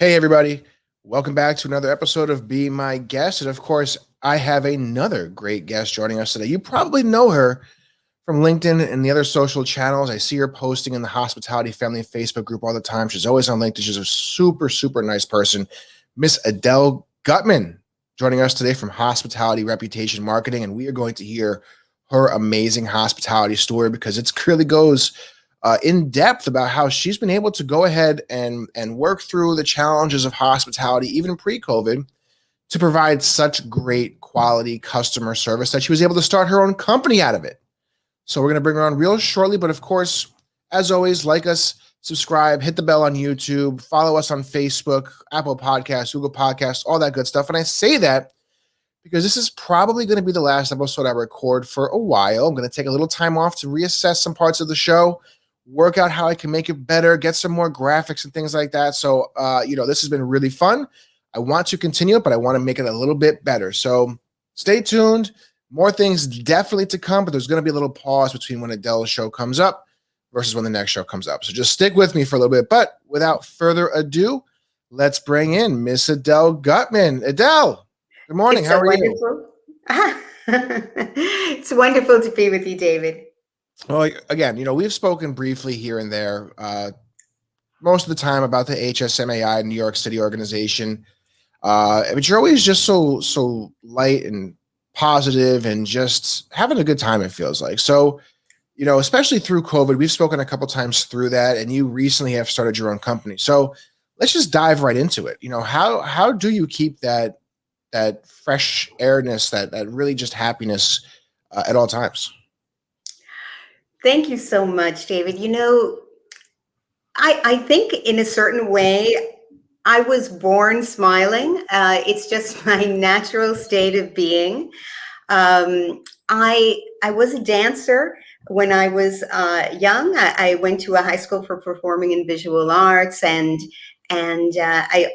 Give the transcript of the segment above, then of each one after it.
Hey, everybody. Welcome back to another episode of Be My Guest. And of course, I have another great guest joining us today. You probably know her from LinkedIn and the other social channels. I see her posting in the Hospitality Family Facebook group all the time. She's always on LinkedIn. She's a super, super nice person. Miss Adele Gutman joining us today from Hospitality Reputation Marketing. And we are going to hear her amazing hospitality story because it clearly goes in depth about how she's been able to go ahead and work through the challenges of hospitality, even pre-COVID, to provide such great quality customer service that she was able to start her own company out of it. So we're going to bring her on real shortly. But of course, as always, like us, subscribe, hit the bell on YouTube, follow us on Facebook, Apple Podcasts, Google Podcasts, all that good stuff. And I say that because this is probably going to be the last episode I record for a while. I'm going to take a little time off to reassess some parts of the show, work out how I can make it better, get some more graphics and things like that. So, this has been really fun. I want to continue it, but I want to make it a little bit better. So stay tuned. More things definitely to come, but there's going to be a little pause between when Adele's show comes up versus when the next show comes up. So just stick with me for a little bit. But without further ado, let's bring in Miss Adele Gutman. Adele, good morning. It's How so are you? wonderful. It's wonderful to be with you, David. Well, again, we've spoken briefly here and there, most of the time about the HSMAI New York City organization. But you're always just so light and positive and just having a good time, it feels like. So, especially through COVID, we've spoken a couple times through that, and you recently have started your own company. So let's just dive right into it. How do you keep that fresh airness, that really just happiness at all times? Thank you so much, David. I think in a certain way, I was born smiling. It's just my natural state of being. I was a dancer when I was young. I went to a high school for performing and visual arts, and I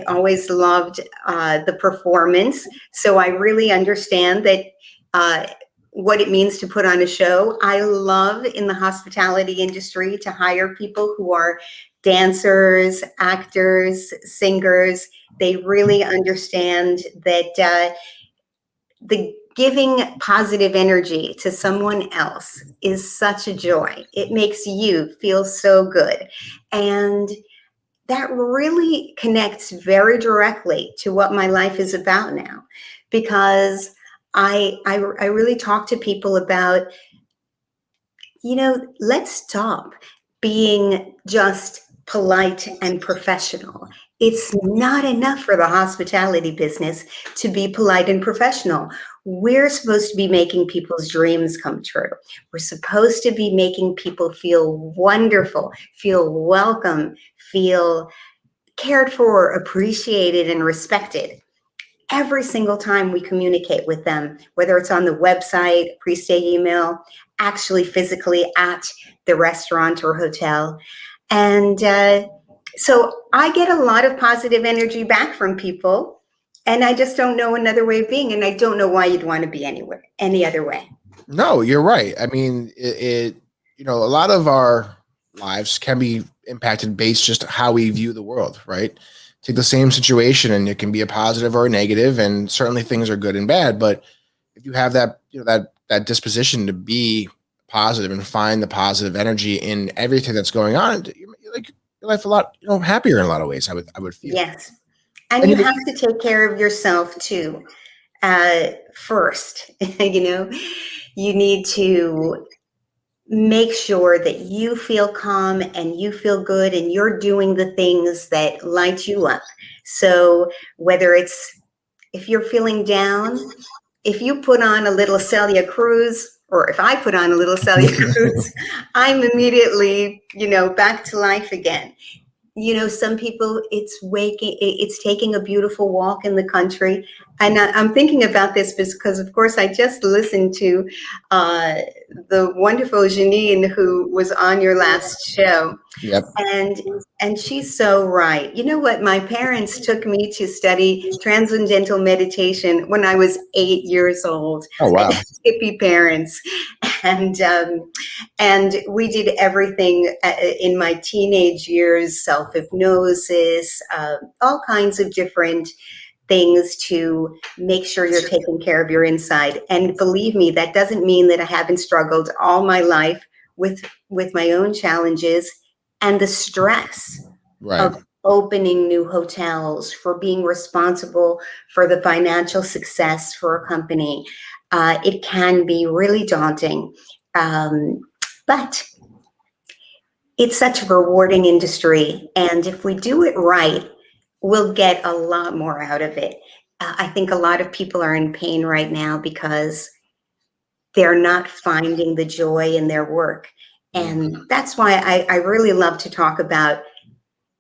always loved the performance. So I really understand that what it means to put on a show. I love in the hospitality industry to hire people who are dancers, actors, singers. They really understand that the giving positive energy to someone else is such a joy. It makes you feel so good. And that really connects very directly to what my life is about now, because I really talk to people about, let's stop being just polite and professional. It's not enough for the hospitality business to be polite and professional. We're supposed to be making people's dreams come true. We're supposed to be making people feel wonderful, feel welcome, feel cared for, appreciated, and respected every single time we communicate with them, whether it's on the website, pre-stay email, actually physically at the restaurant or hotel. And so I get a lot of positive energy back from people, and I just don't know another way of being, and I don't know why you'd want to be any other way. No, you're right. I mean, a lot of our lives can be impacted based just how we view the world, right? Take the same situation and it can be a positive or a negative, and certainly things are good and bad. But if you have that, that disposition to be positive and find the positive energy in everything that's going on, you like your life a lot, happier in a lot of ways. I would feel. Yes. And And you have to take care of yourself too, first. You need to make sure that you feel calm and you feel good and you're doing the things that light you up. So if you're feeling down, if you put on a little Celia Cruz, or if I put on a little Celia Cruz, I'm immediately, back to life again. Some people, it's taking a beautiful walk in the country. And I'm thinking about this because, of course, I just listened to the wonderful Janine, who was on your last show. Yep. And she's so right. You know what? My parents took me to study transcendental meditation when I was 8 years old. Oh, wow. Hippie parents. and we did everything in my teenage years, self-hypnosis, all kinds of different things to make sure you're taking care of your inside. And believe me, that doesn't mean that I haven't struggled all my life with my own challenges and the stress Right. of opening new hotels, for being responsible for the financial success for a company. It can be really daunting, but it's such a rewarding industry. And if we do it right, we'll get a lot more out of it. I think a lot of people are in pain right now because they're not finding the joy in their work. And that's why I really love to talk about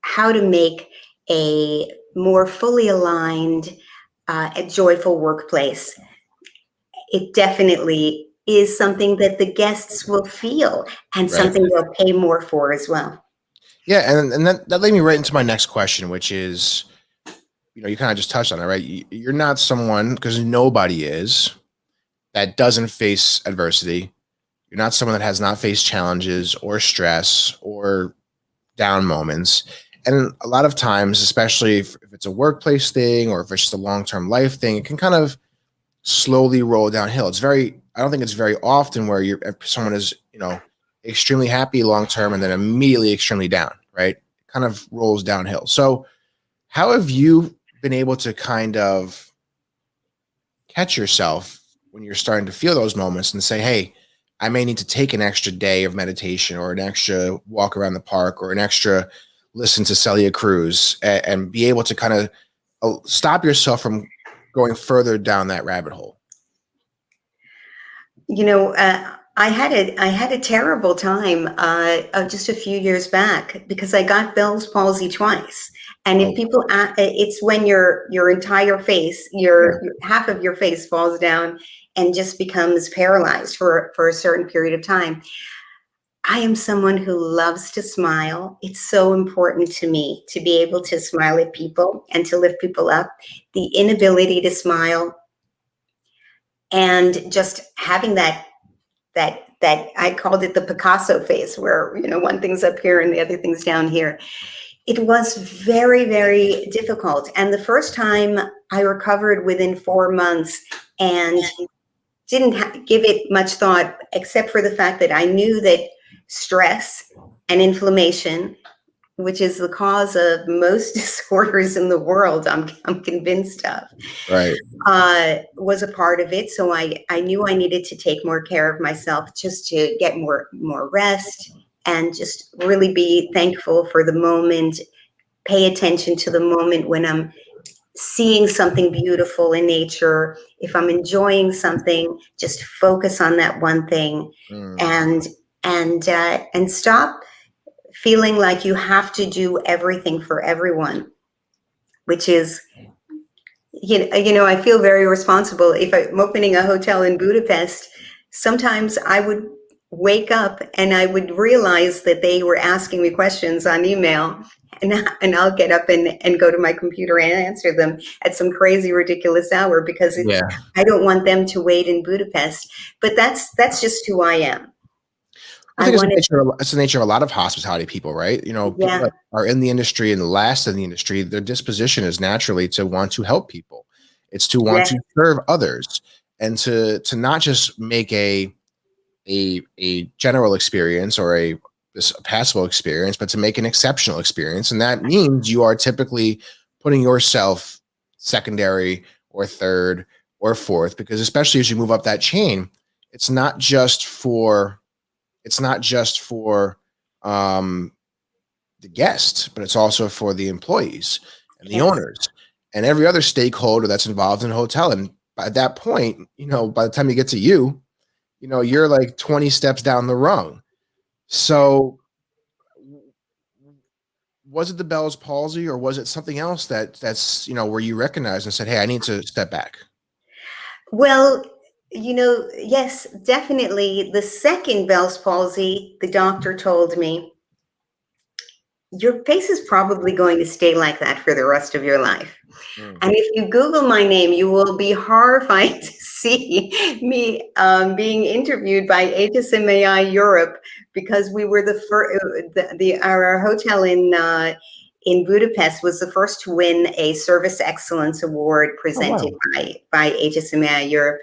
how to make a more fully aligned, a joyful workplace. It definitely is something that the guests will feel and Right. something they'll pay more for as well. Yeah, and that led me right into my next question, which is, you kind of just touched on it, right? You're not someone, because nobody is, that doesn't face adversity. You're not someone that has not faced challenges or stress or down moments. And a lot of times, especially if it's a workplace thing or if it's just a long-term life thing, it can kind of slowly roll downhill. I don't think it's very often where if someone is, extremely happy long-term and then immediately extremely down, right? It kind of rolls downhill. So how have you been able to kind of catch yourself when you're starting to feel those moments and say, hey, I may need to take an extra day of meditation or an extra walk around the park or an extra listen to Celia Cruz, and be able to kind of stop yourself from going further down that rabbit hole? You know, I had a terrible time just a few years back because I got Bell's palsy twice. And if Oh, people, it's when your entire face, your half of your face falls down and just becomes paralyzed for a certain period of time. I am someone who loves to smile. It's so important to me to be able to smile at people and to lift people up. The inability to smile and just having that I called it the Picasso face, where one thing's up here and the other thing's down here. It was very, very difficult. And the first time I recovered within 4 months and didn't give it much thought, except for the fact that I knew that stress and inflammation, which is the cause of most disorders in the world, I'm convinced of, right. was a part of it. So I knew I needed to take more care of myself, just to get more rest and just really be thankful for the moment, pay attention to the moment when I'm seeing something beautiful in nature. If I'm enjoying something, just focus on that one thing, Mm, and and stop feeling like you have to do everything for everyone, which is, I feel very responsible. If I'm opening a hotel in Budapest, sometimes I would wake up and I would realize that they were asking me questions on email, and I'll get up and go to my computer and answer them at some crazy, ridiculous hour because yeah. I don't want them to wait in Budapest. But that's just who I am. I I think want to, it's the nature of a lot of hospitality people, right? People yeah, that are in the industry and last in the industry, their disposition is naturally to want to help people. It's to want yeah, to serve others, and to not just make a general experience or a passable experience, but to make an exceptional experience. And that means you are typically putting yourself secondary or third or fourth, because especially as you move up that chain, it's not just for it's not just for um, the guests, but it's also for the employees and the yes. owners and every other stakeholder that's involved in a hotel. And by that point, by the time you get to you're like 20 steps down the rung. So was it the Bell's palsy, or was it something else that's where you recognized and said, hey, I need to step back? Well, yes, definitely. The second Bell's palsy, the doctor told me, your face is probably going to stay like that for the rest of your life. Mm. And if you Google my name, you will be horrified to see me being interviewed by HSMAI Europe because we were the first. Our hotel in Budapest was the first to win a Service Excellence Award Oh, presented wow. by HSMAI Europe,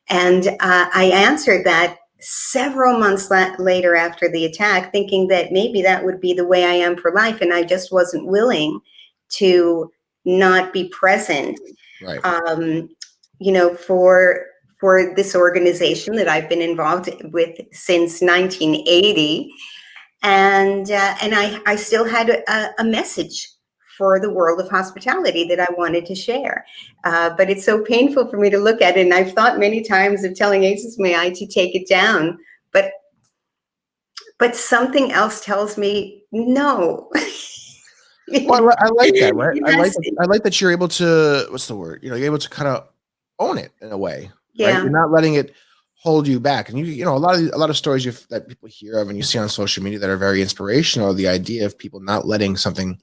and I answered that several months later after the attack, thinking that maybe that would be the way I am for life, and I just wasn't willing to not be present, Right. um, for this organization that I've been involved with since 1980, and I still had a message for the world of hospitality that I wanted to share. But it's so painful for me to look at it, and I've thought many times of telling Aces May I to take it down, but something else tells me no. Well, I like that, right? It has to. I like that you're able to, what's the word? You're able to kind of own it in a way, right? Yeah. You're not letting it hold you back. And a lot of stories that people hear of and you see on social media that are very inspirational. The idea of people not letting something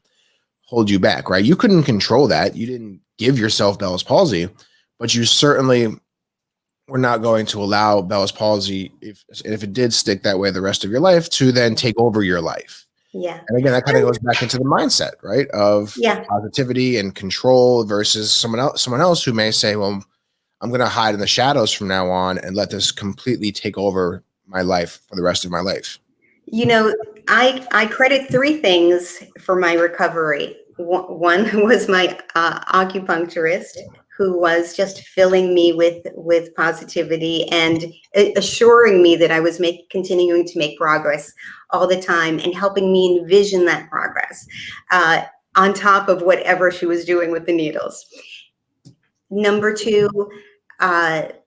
hold you back, right? You couldn't control that. You didn't give yourself Bell's palsy, but you certainly were not going to allow Bell's palsy, if it did stick that way the rest of your life, to then take over your life. Yeah. And again, that kind of goes back into the mindset, right? Of Yeah. positivity and control versus someone else who may say, well, I'm going to hide in the shadows from now on and let this completely take over my life for the rest of my life. I credit three things for my recovery. One was my acupuncturist, who was just filling me with positivity and assuring me that I was continuing to make progress all the time and helping me envision that progress, on top of whatever she was doing with the needles. Number two,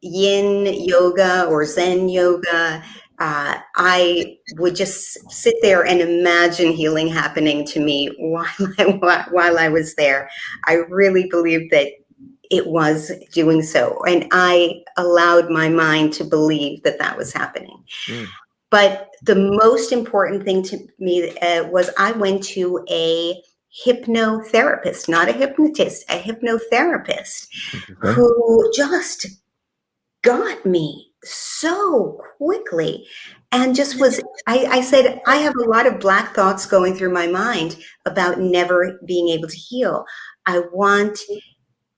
yin yoga or Zen yoga. I would just sit there and imagine healing happening to me while I was there. I really believed that it was doing so, and I allowed my mind to believe that that was happening. Mm. But the most important thing to me was I went to a hypnotherapist, not a hypnotist, a hypnotherapist, Interesting. who just got me so quickly and just was, I said, I have a lot of black thoughts going through my mind about never being able to heal. I want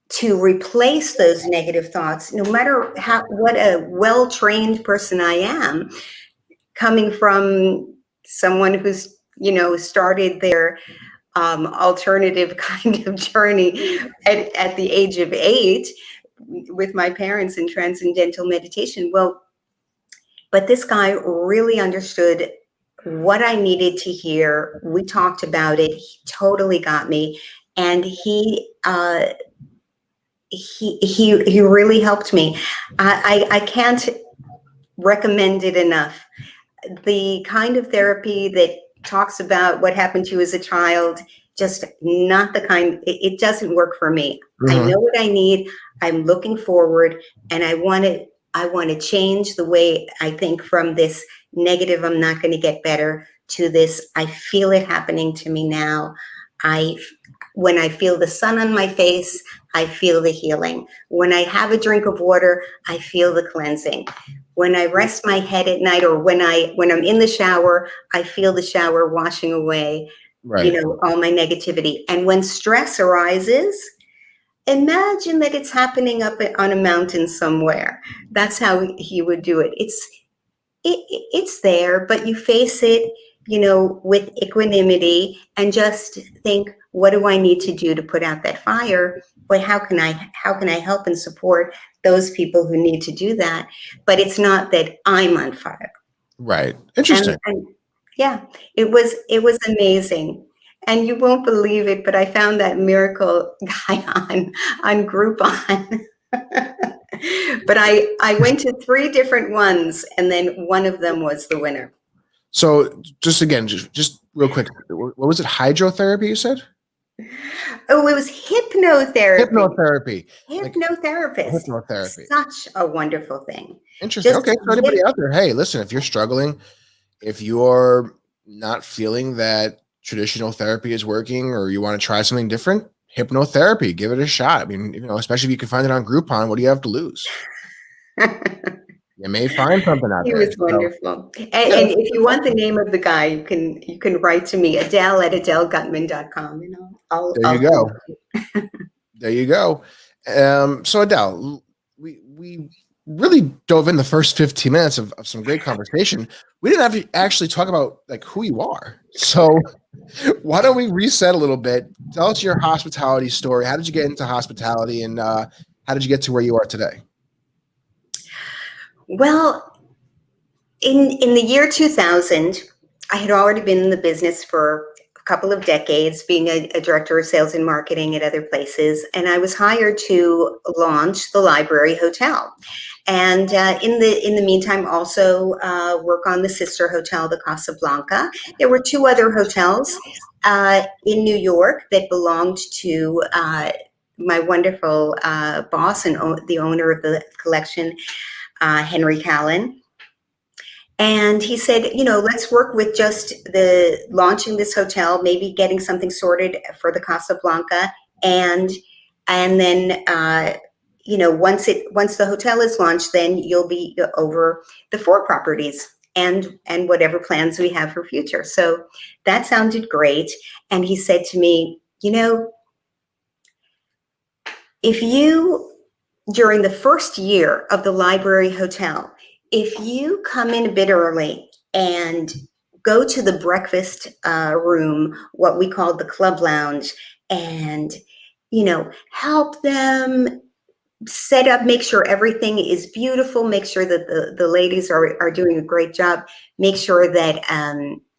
to replace those negative thoughts, no matter what a well-trained person I am, coming from someone who's started their alternative kind of journey at the age of 8 with my parents in transcendental meditation. Well, but this guy really understood what I needed to hear. We talked about it. He totally got me, and he really helped me. I can't recommend it enough. The kind of therapy that talks about what happened to you as a child, just not the kind, it doesn't work for me. I know what I need. I'm looking forward, and I want to change the way I think from this negative, I'm not going to get better, to this, I feel it happening to me now. When I feel the sun on my face, I feel the healing. When I have a drink of water, I feel the cleansing. When I rest my head at night, or when I'm in the shower, I feel the shower washing away, Right. all my negativity. And when stress arises, imagine that it's happening up on a mountain somewhere. That's how he would do it. It's there, but you face it, with equanimity, and just think, what do I need to do to put out that fire? But how can I help and support those people who need to do that? But it's not that I'm on fire. Right. Interesting. And yeah, it was amazing. And you won't believe it, but I found that miracle guy on Groupon. But I went to 3 different ones, and then one of them was the winner. So just again, just real quick, what was it? Hydrotherapy, you said? Oh, it was hypnotherapy. Hypnotherapy. Hypnotherapist. Hypnotherapy. Such a wonderful thing. Interesting. Just Okay. So anybody out there, hey, listen, if you're struggling, if you're not feeling that traditional therapy is working, or you want to try something different, hypnotherapy, give it a shot. I mean, especially if you can find it on Groupon, what do you have to lose? You may find something out He there. was So wonderful. yeah, And if you want the name of the guy, you can write to me, Adele at AdeleGutman.com, and there you I'll send go. it. There you go. So Adele, we really dove in the first 15 minutes of some great conversation. We didn't have to actually talk about like who you are. So why don't we reset a little bit? Tell us your hospitality story. How did you get into hospitality, and how did you get to where you are today? Well, in the year 2000, I had already been in the business for a couple of decades, being a director of sales and marketing at other places, and I was hired to launch the Library Hotel. And in the meantime, also work on the sister hotel, the Casablanca. There were two other hotels in New York that belonged to my wonderful boss and the owner of the collection, Henry Callan. And he said, let's work with just the launching this hotel, maybe getting something sorted for the Casablanca, and then once the hotel is launched, then you'll be over the four properties and whatever plans we have for future. So that sounded great. And he said to me, if you during the first year of the Library Hotel, if you come in a bit early and go to the breakfast room, what we call the club lounge, and help them set up, make sure everything is beautiful, make sure that the ladies are doing a great job, make sure that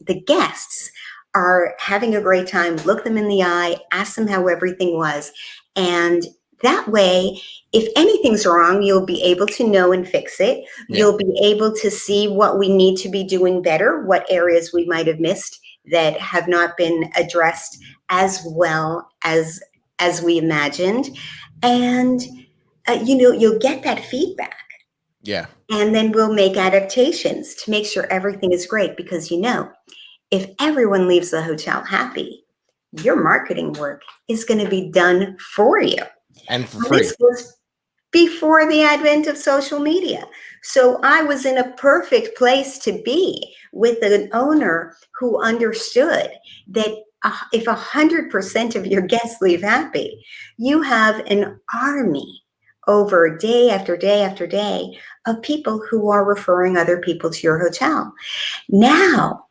the guests are having a great time, look them in the eye, ask them how everything was. And that way, if anything's wrong, you'll be able to know and fix it. Yeah. You'll be able to see what we need to be doing better, what areas we might have missed that have not been addressed as well as we imagined. And you'll get that feedback, Yeah. and then we'll make adaptations to make sure everything is great. Because if everyone leaves the hotel happy, your marketing work is going to be done for you. And for And free. this was before the advent of social media. So I was in a perfect place to be with an owner who understood that if 100% of your guests leave happy, you have an army over day after day after day of people who are referring other people to your hotel. Now,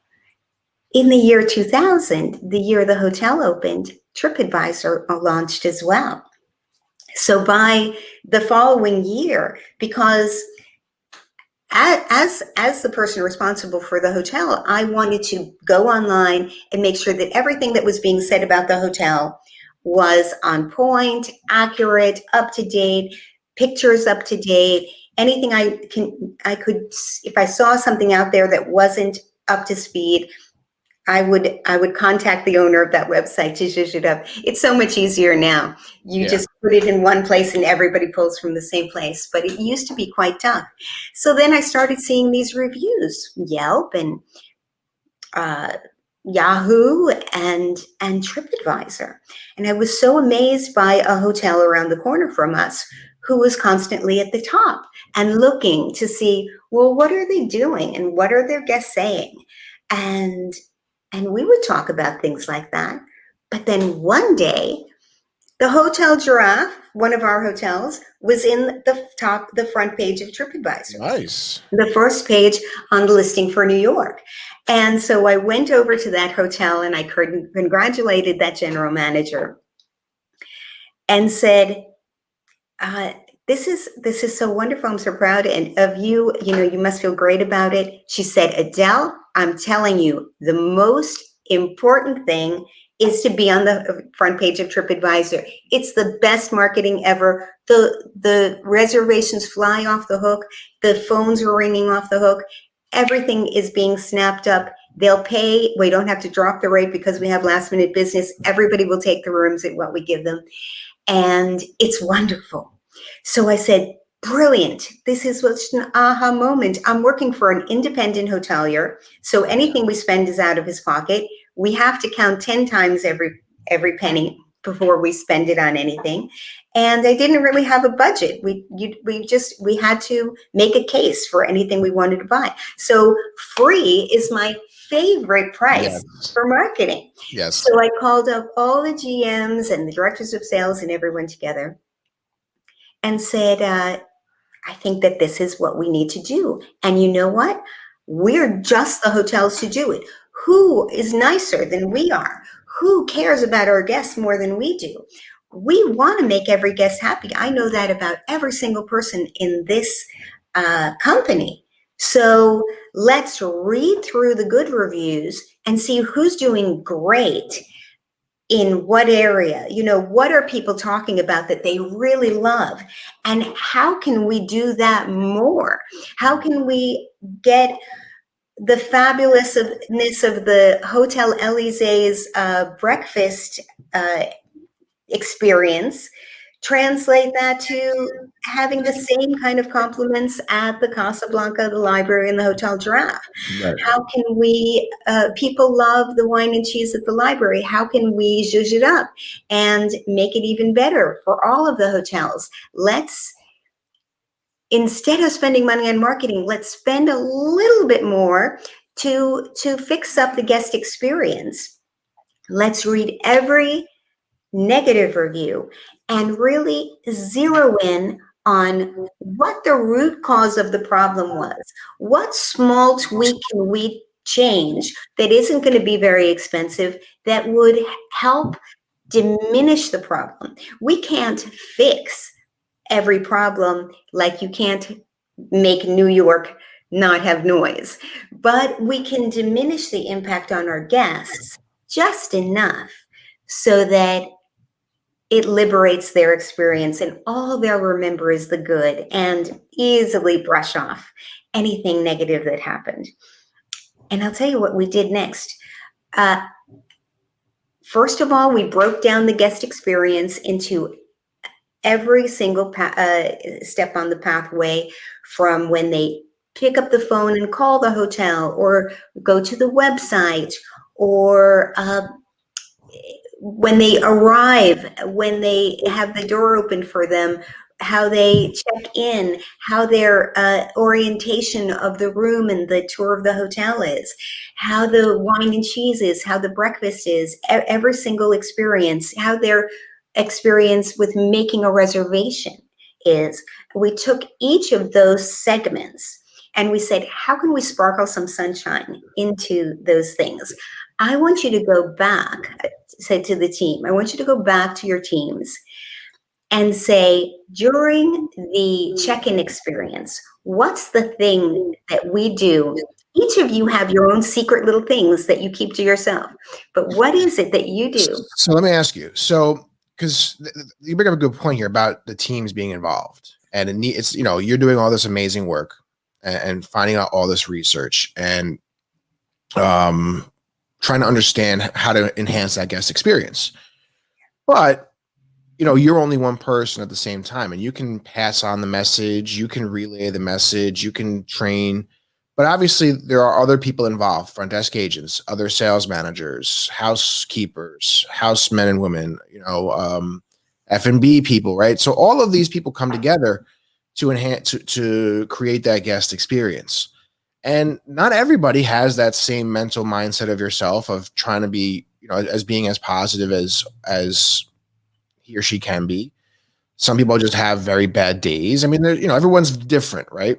in the year 2000, the year the hotel opened, TripAdvisor launched as well. So by the following year, because as the person responsible for the hotel, I wanted to go online and make sure that everything that was being said about the hotel was on point, accurate, up to date, pictures up to date, anything I could, if I saw something out there that wasn't up to speed, I would contact the owner of that website to zhuzh it up. It's so much easier now. You Yeah. just put it in one place and everybody pulls from the same place. But it used to be quite tough. So then I started seeing these reviews, Yelp and Yahoo and TripAdvisor. And I was so amazed by a hotel around the corner from us who was constantly at the top and looking to see, well, what are they doing and what are their guests saying? And we would talk about things like that. But then one day, the Hotel Giraffe, one of our hotels, was in the front page of TripAdvisor, Nice. the first page on the listing for New York. And so I went over to that hotel and I congratulated that general manager and said, this is so wonderful. I'm so proud of you. You must feel great about it. She said, Adele, I'm telling you, the most important thing is to be on the front page of TripAdvisor. It's the best marketing ever. The reservations fly off the hook. The phones are ringing off the hook. Everything is being snapped up. They'll pay. We don't have to drop the rate because we have last minute business. Everybody will take the rooms at what we give them. And it's wonderful. So I said, brilliant. This is what's an aha moment. I'm working for an independent hotelier. So anything we spend is out of his pocket. We have to count 10 times every penny. before we spend it on anything. And I didn't really have a budget. We had to make a case for anything we wanted to buy. So free is my favorite price Yes. for marketing. Yes. So I called up all the GMs and the directors of sales and everyone together and said, I think that this is what we need to do. And you know what? We're just the hotels to do it. Who is nicer than we are? Who cares about our guests more than we do? We want to make every guest happy. I know that about every single person in this company. So let's read through the good reviews and see who's doing great in what area. What are people talking about that they really love, and how can we do that more? How can we get the fabulousness of the Hotel Elysee's breakfast experience, translate that to having the same kind of compliments at the Casablanca, the library, and the Hotel Giraffe? Right. How can we, people love the wine and cheese at the library. How can we zhuzh it up and make it even better for all of the hotels? Instead of spending money on marketing, let's spend a little bit more to fix up the guest experience. Let's read every negative review and really zero in on what the root cause of the problem was. What small tweak can we change that isn't going to be very expensive, that would help diminish the problem? We can't fix every problem, like you can't make New York not have noise, but we can diminish the impact on our guests just enough so that it liberates their experience and all they'll remember is the good and easily brush off anything negative that happened. And I'll tell you what we did next. First of all, we broke down the guest experience into every single step on the pathway, from when they pick up the phone and call the hotel or go to the website, or when they arrive, when they have the door open for them, how they check in, how their orientation of the room and the tour of the hotel is, how the wine and cheese is, how the breakfast is, every single experience, how their experience with making a reservation is. We took each of those segments and we said, how can we sparkle some sunshine into those things? I want you to go back, say to the team, I want you to go back to your teams and say, during the check-in experience, what's the thing that we do? Each of you have your own secret little things that you keep to yourself, but what is it that you do? So let me ask you. So, because you bring up a good point here about the teams being involved, and it's you're doing all this amazing work and finding out all this research and trying to understand how to enhance that guest experience. But you're only one person at the same time, and you can pass on the message, you can relay the message, you can train, but obviously there are other people involved: front desk agents, other sales managers, housekeepers, housemen and women, F&B people, right? So all of these people come together to enhance, to create that guest experience. And not everybody has that same mental mindset of yourself, of trying to be, as being as positive as he or she can be. Some people just have very bad days. I mean, everyone's different, right?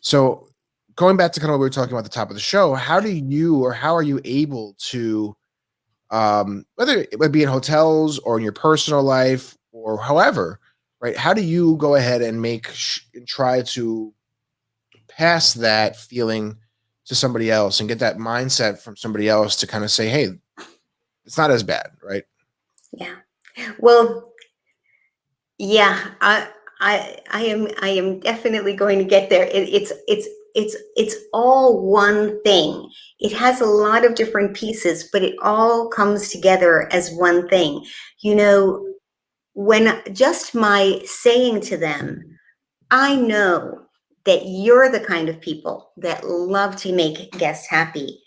So going back to kind of what we were talking about at the top of the show, how are you able to, whether it would be in hotels or in your personal life or however, right? How do you go ahead and and try to pass that feeling to somebody else and get that mindset from somebody else to kind of say, hey, it's not as bad, right? Yeah. Well, yeah, I am definitely going to get there. It's all one thing. It has a lot of different pieces, but it all comes together as one thing. When just my saying to them, I know that you're the kind of people that love to make guests happy.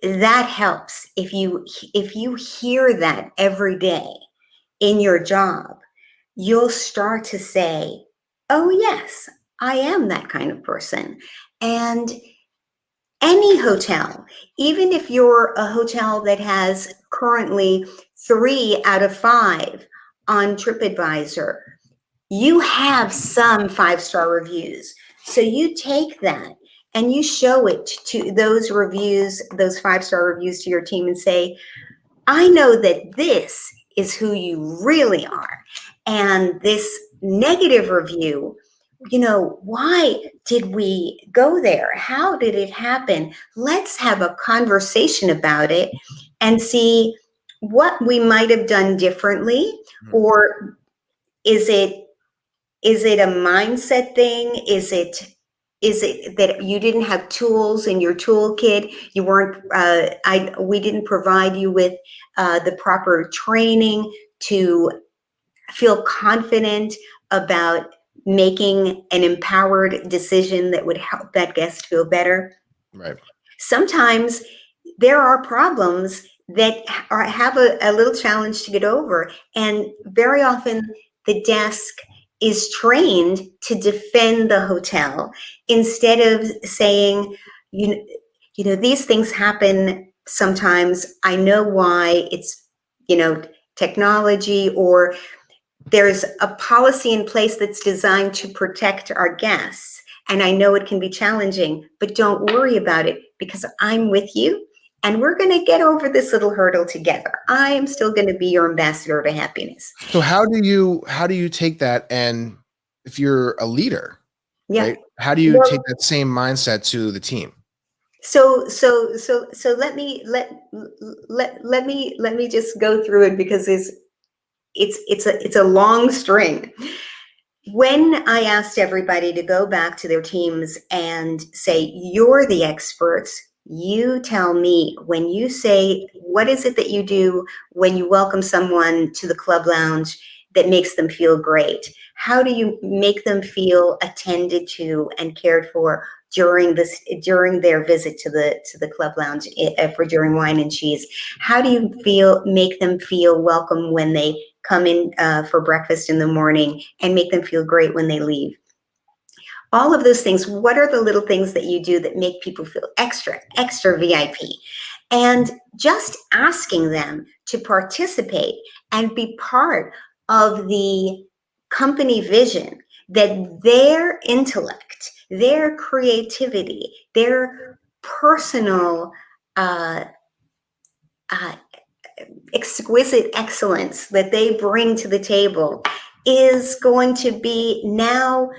That helps. If you hear that every day, in your job, you'll start to say, oh, yes, I am that kind of person. And any hotel, even if you're a hotel that has currently 3 out of 5 on TripAdvisor, you have some 5-star reviews. So you take that and you show it to those reviews, those 5-star reviews to your team and say, I know that this is who you really are. And this negative review, why did we go there? How did it happen? Let's have a conversation about it and see what we might have done differently. Mhm. Or is it a mindset thing? Is it that you didn't have tools in your toolkit? You weren't. We didn't provide you with the proper training to feel confident about making an empowered decision that would help that guest feel better. Right. Sometimes there are problems that have a little challenge to get over. And very often the desk is trained to defend the hotel instead of saying, you, these things happen sometimes. I know why. It's, technology, or there's a policy in place that's designed to protect our guests. And I know it can be challenging, but don't worry about it because I'm with you and we're going to get over this little hurdle together. I am still going to be your ambassador to happiness. So how do you take that, and if you're a leader, Yeah. right? How do you take Well, that same mindset to the team? so let me just go through it because it's a long string. When I asked everybody to go back to their teams and say, you're the experts, you tell me, when you say, what is it that you do when you welcome someone to the club lounge that makes them feel great? How do you make them feel attended to and cared for during their visit to the club lounge for during wine and cheese? How do you make them feel welcome when they come in for breakfast in the morning, and make them feel great when they leave? All of those things. What are the little things that you do that make people feel extra VIP? And just asking them to participate and be part of the company vision, that their intellect, their creativity, their personal uh, uh, exquisite excellence that they bring to the table is going to be now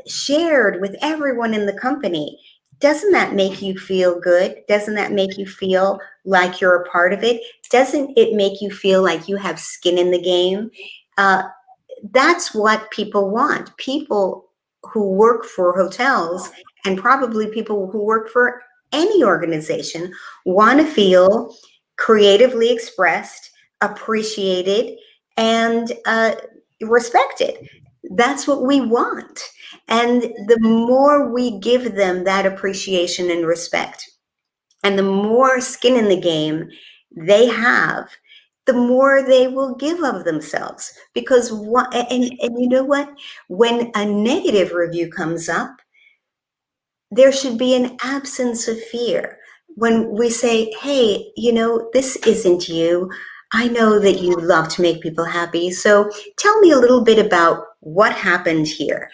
shared with everyone in the company. Doesn't that make you feel good? Doesn't that make you feel like you're a part of it? Doesn't it make you feel like you have skin in the game? Uh, that's what people want. People who work for hotels, and probably people who work for any organization, want to feel creatively expressed, appreciated, and respected. That's what we want. And the more we give them that appreciation and respect, and the more skin in the game they have, the more they will give of themselves. Because and you know what? When a negative review comes up, there should be an absence of fear. When we say, hey, this isn't you. I know that you love to make people happy. So tell me a little bit about what happened here.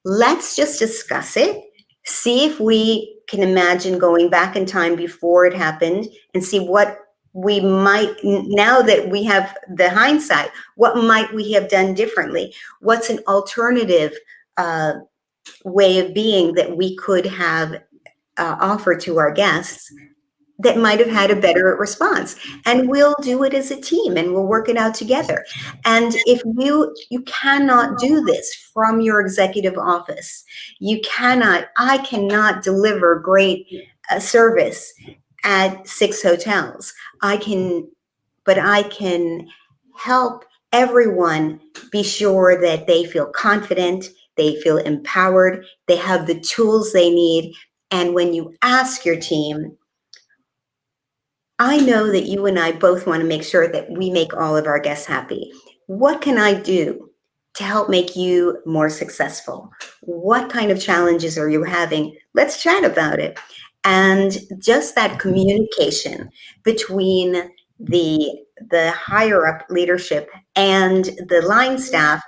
Let's just discuss it, see if we can imagine going back in time before it happened, and see what we might, now that we have the hindsight, what might we have done differently? What's an alternative way of being that we could have offered to our guests that might have had a better response? And we'll do it as a team and we'll work it out together. And if you cannot do this from your executive office, I cannot deliver great service at 6 hotels. But I can help everyone be sure that they feel confident, they feel empowered, they have the tools they need. And when you ask your team, I know that you and I both want to make sure that we make all of our guests happy. What can I do to help make you more successful? What kind of challenges are you having? Let's chat about it. And just that communication between the higher up leadership and the line staff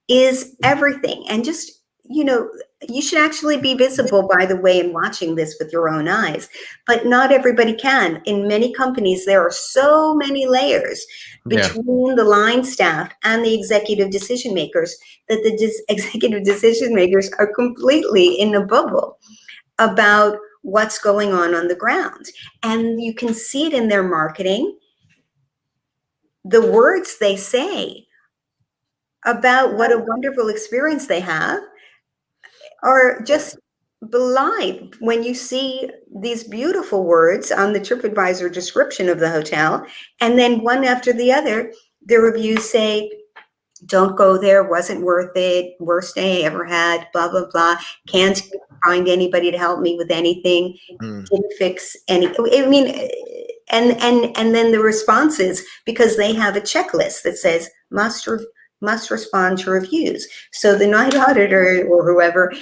is everything. And just, you know, you should actually be visible, by the way, in watching this with your own eyes, but not everybody can. In many companies, there are so many layers Yeah. between the line staff and the executive decision makers that the executive decision makers are completely in a bubble about what's going on the ground. And you can see it in their marketing, the words they say about what a wonderful experience they have are just belied when you see these beautiful words on the TripAdvisor description of the hotel, and then one after the other, the reviews say, don't go there, wasn't worth it, worst day I ever had, blah, blah, blah, can't find anybody to help me with anything, Mm. didn't fix any, I mean, and then the responses, because they have a checklist that says must respond to reviews. So the night auditor or whoever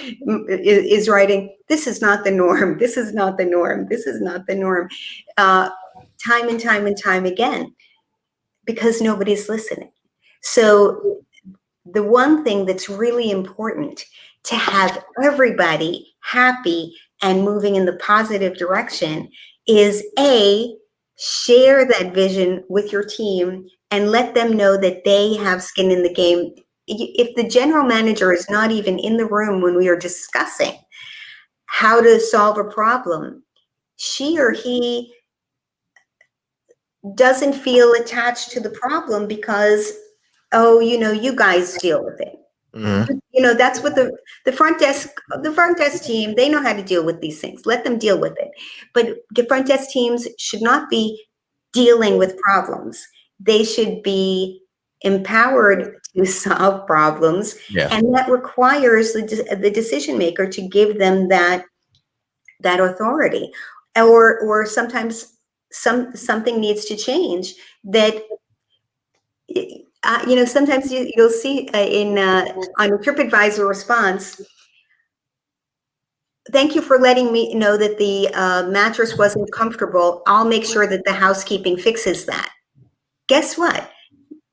is writing, this is not the norm, this is not the norm, this is not the norm, time and time and time again, because nobody's listening. So the one thing that's really important to have everybody happy and moving in the positive direction is share that vision with your team and let them know that they have skin in the game. If the general manager is not even in the room when we are discussing how to solve a problem, she or he doesn't feel attached to the problem because, oh, you guys deal with it. Mhm. That's what the front desk team, they know how to deal with these things. Let them deal with it. But the front desk teams should not be dealing with problems. They should be empowered to solve problems, Yeah. and that requires the decision maker to give them that authority. Or sometimes something needs to change that sometimes you'll see in on a TripAdvisor response, thank you for letting me know that the mattress wasn't comfortable. I'll make sure that the housekeeping fixes that. Guess what?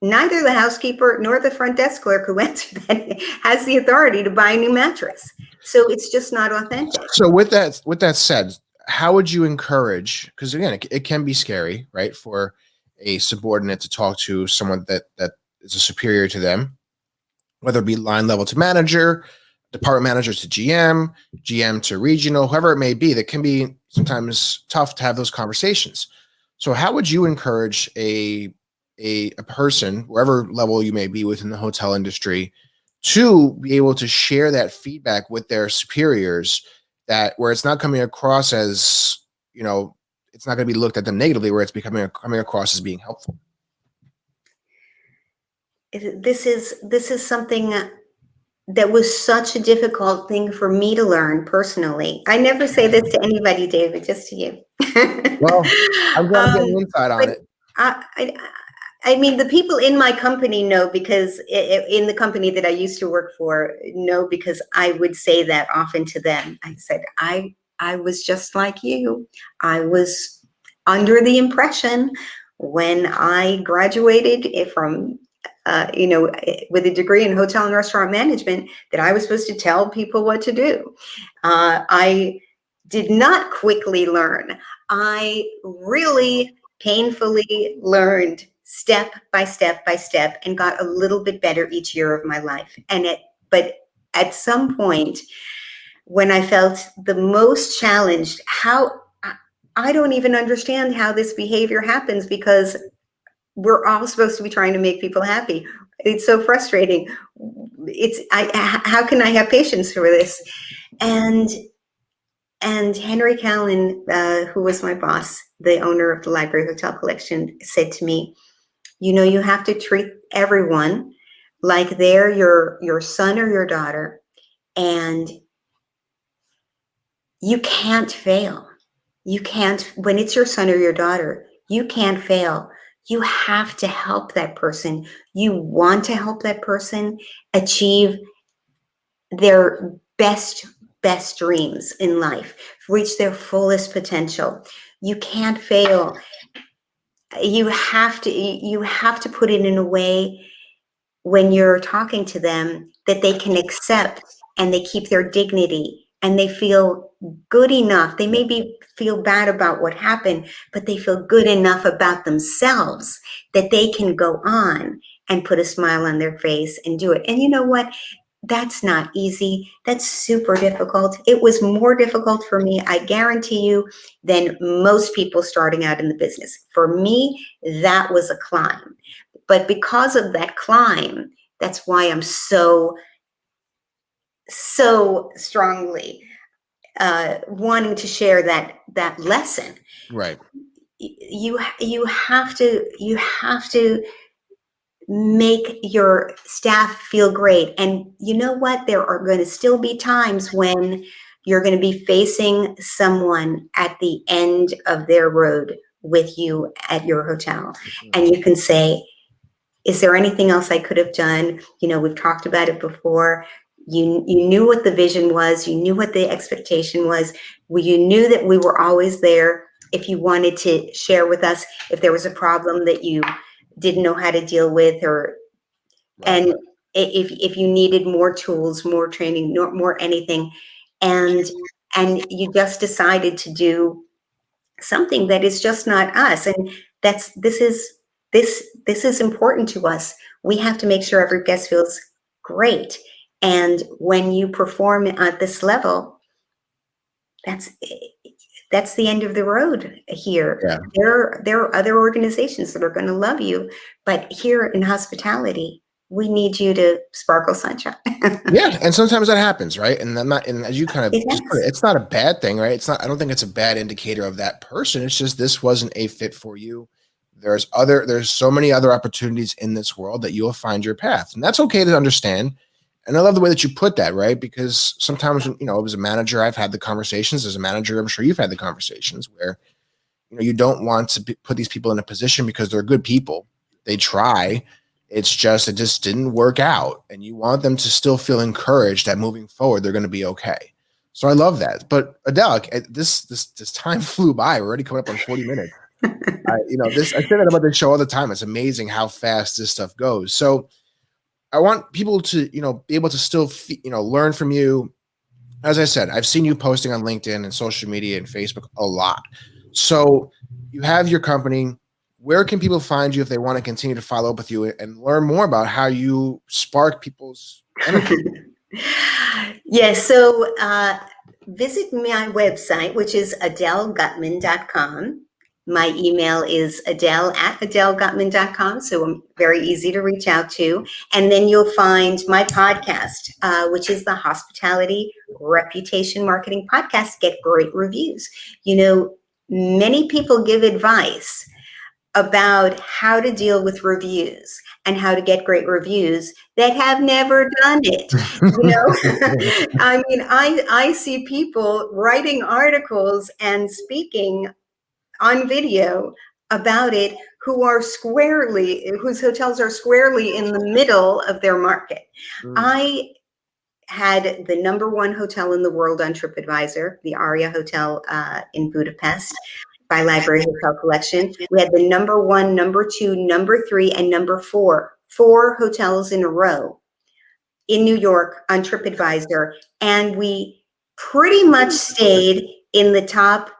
Neither the housekeeper nor the front desk clerk who answered that has the authority to buy a new mattress. So it's just not authentic. So with that said, how would you encourage? Because again, it can be scary, right, for a subordinate to talk to someone that is a superior to them, whether it be line level to manager, department manager to GM, GM to regional, whoever it may be. That can be sometimes tough to have those conversations. So how would you encourage a person, wherever level you may be within the hotel industry, to be able to share that feedback with their superiors, that where it's not coming across as, it's not going to be looked at them negatively, where it's coming across as being helpful? This is something that was such a difficult thing for me to learn personally. I never say this to anybody, David, just to you. Well, I'm glad I'm um, getting insight on but it. I mean, the people in my company know, because in the company that I used to work for, know, because I would say that often to them. I said, I was just like you. I was under the impression when I graduated from with a degree in hotel and restaurant management, that I was supposed to tell people what to do. I did not quickly learn. I really painfully learned step by step by step and got a little bit better each year of my life. But at some point, when I felt the most challenged, I don't even understand how this behavior happens, because we're all supposed to be trying to make people happy. It's so frustrating. How can I have patience for this? And Henry Callan, who was my boss, the owner of the Library Hotel Collection, said to me, you have to treat everyone like they're your son or your daughter, and you can't fail. You can't, when it's your son or your daughter, You can't fail. You have to help that person. You want to help that person achieve their best dreams in life, reach their fullest potential. You can't fail. You have to put it in a way when you're talking to them that they can accept, and they keep their dignity, and they feel good enough. They maybe feel bad about what happened, but they feel good enough about themselves that they can go on and put a smile on their face and do it. And you know what? That's not easy. That's super difficult. It was more difficult for me, I guarantee you, than most people starting out in the business. For me, that was a climb. But because of that climb, that's why I'm so strongly wanting to share that lesson. Right. You have to make your staff feel great. And you know what? There are going to still be times when you're going to be facing someone at the end of their road with you at your hotel. And you can say, is there anything else I could have done? We've talked about it before. You knew what the vision was. You knew what the expectation was. You knew that we were always there if you wanted to share with us if there was a problem that you didn't know how to deal with, or Right. and if you needed more tools, more training, more anything, and you just decided to do something that is just not us, and this is important to us. We have to make sure every guest feels great, and when you perform at this level, that's that's the end of the road here. Yeah. There are other organizations that are going to love you, but here in hospitality, we need you to sparkle sunshine. Yeah, and sometimes that happens, right? And I'm not, and as you kind of It just put it, does. it's not a bad thing, right? It's not. I don't think it's a bad indicator of that person. It's just this wasn't a fit for you. There's so many other opportunities in this world that you'll find your path, and that's okay to understand. And I love the way that you put that, right? Because sometimes, as a manager, I've had the conversations. As a manager, I'm sure you've had the conversations where you don't want to put these people in a position because they're good people. They try. It just didn't work out, and you want them to still feel encouraged that moving forward they're going to be okay. So I love that. But Adele, this time flew by. We're already coming up on 40 minutes. I say that about this show all the time. It's amazing how fast this stuff goes. So I want people to be able to still learn from you. As I said, I've seen you posting on LinkedIn and social media and Facebook a lot. So you have your company. Where can people find you if they want to continue to follow up with you and learn more about how you spark people's energy? Yes, so visit my website, which is adelegutman.com. My email is adele@adelegutman.com, so I'm very easy to reach out to. And then you'll find my podcast, which is the Hospitality Reputation Marketing Podcast. Get great reviews. Many people give advice about how to deal with reviews and how to get great reviews that have never done it. I mean, I see people writing articles and speaking on video about it whose hotels are squarely in the middle of their market. Mm. I had the number one hotel in the world on TripAdvisor, the Aria Hotel in Budapest, by Library Hotel Collection. We had the number one, number two, number three, and number four hotels in a row in New York on TripAdvisor. And we pretty much stayed in the top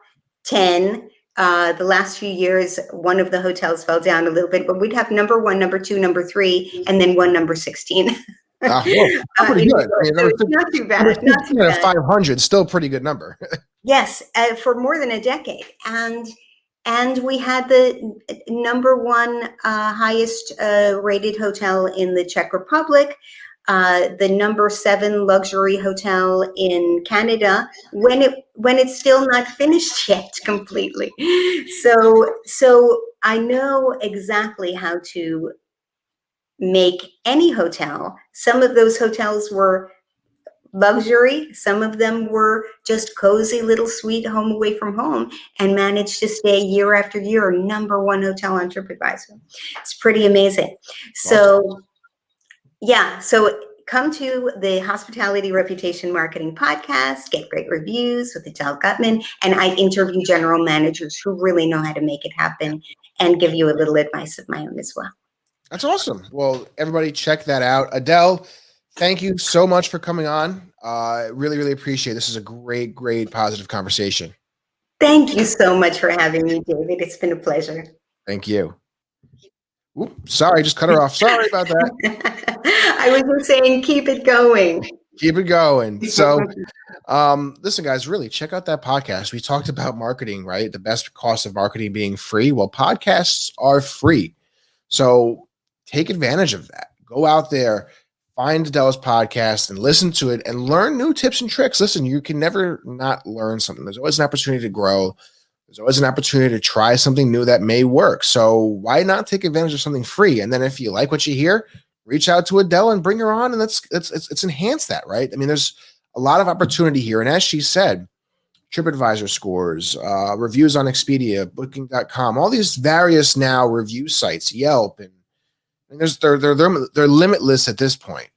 10. The last few years, one of the hotels fell down a little bit, but we'd have number one, number two, number three, and then one number 16. Well, still pretty In New good. I York. mean, So it's not too number bad. Not 16 too out of bad. 500, still a pretty good number. Yes, for more than a decade, and we had the number one highest rated hotel in the Czech Republic, the number 7 luxury hotel in Canada, when it's still not finished yet completely. So I know exactly how to make any hotel. Some of those hotels were luxury. Some of them were just cozy little sweet home away from home and managed to stay year after year #1 hotel on TripAdvisor. It's pretty amazing. Awesome. So yeah, so come to the Hospitality Reputation Marketing Podcast, get great reviews with Adele Gutman, and I interview general managers who really know how to make it happen and give you a little advice of my own as well. That's awesome. Well, everybody check that out. Adele, thank you so much for coming on. Really, really appreciate it. This is a great, great positive conversation. Thank you so much for having me, David. It's been a pleasure. Thank you. Oops, sorry, just cut her off. Sorry about that. I was just saying, keep it going. Keep it going. So, listen, guys, really check out that podcast. We talked about marketing, right? The best cost of marketing being free. Well, podcasts are free. So take advantage of that. Go out there, find Adele's podcast and listen to it and learn new tips and tricks. Listen, you can never not learn something. There's always an opportunity to grow. There's always an opportunity to try something new that may work. So why not take advantage of something free? And then if you like what you hear, reach out to Adele and bring her on, and let's enhance that, right? I mean, there's a lot of opportunity here. And as she said, TripAdvisor scores, reviews on Expedia, Booking.com, all these various now review sites, Yelp, and they're limitless at this point.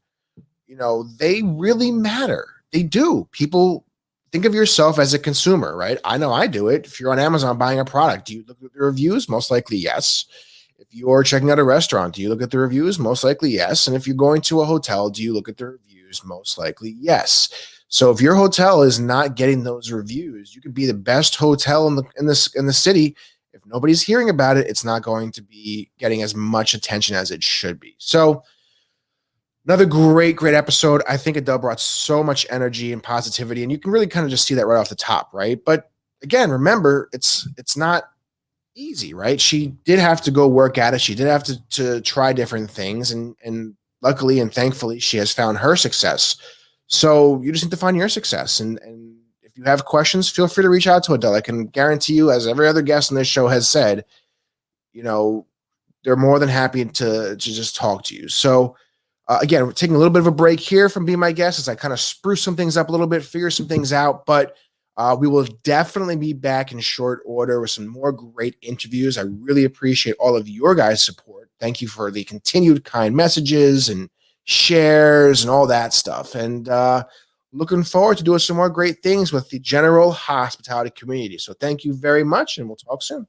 You know, they really matter. They do. People think of yourself as a consumer, right? I know I do it. If you're on Amazon buying a product, do you look at the reviews? Most likely, yes. If you're checking out a restaurant, do you look at the reviews? Most likely, yes. And if you're going to a hotel, do you look at the reviews? Most likely, yes. So if your hotel is not getting those reviews, you could be the best hotel in the city. If nobody's hearing about it, it's not going to be getting as much attention as it should be. So another great, great episode. I think Adele brought so much energy and positivity, and you can really kind of just see that right off the top, right? But again, remember, it's not easy, right? She did have to go work at it. She did have to try different things, and luckily and thankfully, she has found her success. So you just need to find your success. And if you have questions, feel free to reach out to Adele. I can guarantee you, as every other guest on this show has said, you know, they're more than happy to just talk to you. So again, we're taking a little bit of a break here from Be My Guest as I kind of spruce some things up a little bit, figure some things out. But we will definitely be back in short order with some more great interviews. I really appreciate all of your guys' support. Thank you for the continued kind messages and shares and all that stuff. And looking forward to doing some more great things with the general hospitality community. So thank you very much, and we'll talk soon.